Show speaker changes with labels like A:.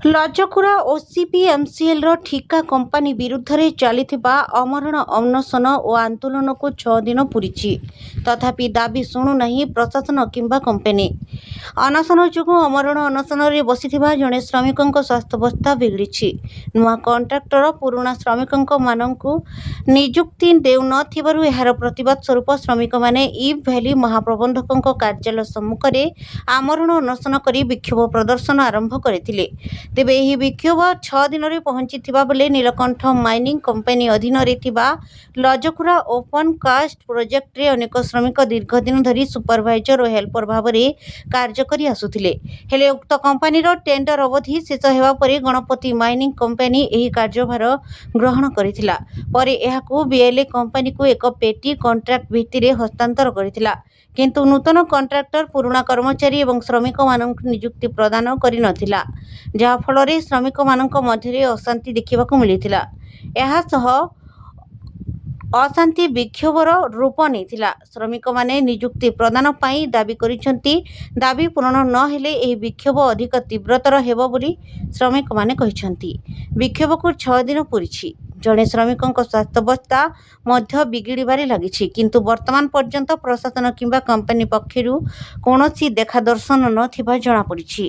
A: ଲଜକୁରା ଓସିପିଏମସିଏଲ୍ର ଠିକା କମ୍ପାନୀ ବିରୁଦ୍ଧରେ ଚାଲିଥିବା ଅମରଣ ଅନଶନ ଓ ଆନ୍ଦୋଳନକୁ 6 ଦିନ ପୂରିଛି। ତଥାପି ଦାବି ଶୁଣୁନାହିଁ ପ୍ରଶାସନ କିମ୍ବା କମ୍ପାନୀ। ଅନଶନ ଯୋଗୁଁ ଅମରଣ ଅନଶନରେ ବସିଥିବା ଜଣେ ଶ୍ରମିକଙ୍କ ସ୍ୱାସ୍ଥ୍ୟାବସ୍ଥା ବିଗିଡ଼ିଛି। ନୂଆ କଣ୍ଟ୍ରାକ୍ଟର ପୁରୁଣା ଶ୍ରମିକମାନଙ୍କୁ ନିଯୁକ୍ତି ଦେଉନଥିବାରୁ ଏହାର ପ୍ରତିବାଦ ସ୍ୱରୂପ ଶ୍ରମିକମାନେ ଇବ୍ ଭ୍ୟାଲି ମହାପ୍ରବନ୍ଧକଙ୍କ କାର୍ଯ୍ୟାଳୟ ସମ୍ମୁଖରେ ଆମରଣ ଅନଶନ କରି ବିକ୍ଷୋଭ ପ୍ରଦର୍ଶନ ଆରମ୍ଭ କରିଥିଲେ। ତେବେ ଏହି ବିକ୍ଷୋଭ 6 ଦିନରେ ପହଞ୍ଚିଥିବା ବେଳେ ନୀଳକଣ୍ଠ ମାଇନିଂ କମ୍ପାନୀ ଅଧୀନରେ ଥିବା ଲଜକୁରା ଓପନ୍ କାଷ୍ଟ ପ୍ରୋଜେକ୍ଟରେ ଅନେକ ଶ୍ରମିକ ଦୀର୍ଘ ଦିନ ଧରି ସୁପରଭାଇଜର ଓ ହେଲ୍ପର ଭାବରେ କାର୍ଯ୍ୟ କରି ଆସୁଥିଲେ। ହେଲେ ଉକ୍ତ କମ୍ପାନୀର ଟେଣ୍ଡର ଅବଧି ଶେଷ ହେବା ପରେ ଗଣପତି ମାଇନିଂ କମ୍ପାନୀ ଏହି କାର୍ଯ୍ୟଭାର ଗ୍ରହଣ କରିଥିଲା। ପରେ ଏହାକୁ ବିଏଲ୍ଏ କମ୍ପାନୀକୁ ଏକ ପେଟି କଣ୍ଟ୍ରାକ୍ଟ ଭିତ୍ତିରେ ହସ୍ତାନ୍ତର କରିଥିଲା। କିନ୍ତୁ ନୂତନ କଣ୍ଟ୍ରାକ୍ଟର ପୁରୁଣା କର୍ମଚାରୀ ଏବଂ ଶ୍ରମିକମାନଙ୍କୁ ନିଯୁକ୍ତି ପ୍ରଦାନ କରିନଥିଲା, ଯାହା ଫଳରେ ଶ୍ରମିକମାନଙ୍କ ମଧ୍ୟରେ ଅଶାନ୍ତି ଦେଖିବାକୁ ମିଳିଥିଲା। ଏହାସହ ଅଶାନ୍ତି ବିକ୍ଷୋଭର ରୂପ ନେଇଥିଲା। ଶ୍ରମିକମାନେ ନିଯୁକ୍ତି ପ୍ରଦାନ ପାଇଁ ଦାବି କରିଛନ୍ତି। ଦାବି ପୂରଣ ନ ହେଲେ ଏହି ବିକ୍ଷୋଭ ଅଧିକ ତୀବ୍ରତର ହେବ ବୋଲି ଶ୍ରମିକମାନେ କହିଛନ୍ତି। ବିକ୍ଷୋଭକୁ 6 ଦିନ ପୂରିଛି। ଜଣେ ଶ୍ରମିକଙ୍କ ସ୍ୱାସ୍ଥ୍ୟାବସ୍ଥା ମଧ୍ୟ ବିଗିଡ଼ିବାରେ ଲାଗିଛି। କିନ୍ତୁ ବର୍ତ୍ତମାନ ପର୍ଯ୍ୟନ୍ତ ପ୍ରଶାସନ କିମ୍ବା କମ୍ପାନୀ ପକ୍ଷରୁ କୌଣସି ଦେଖାଦର୍ଶନ ନଥିବା ଜଣାପଡ଼ିଛି।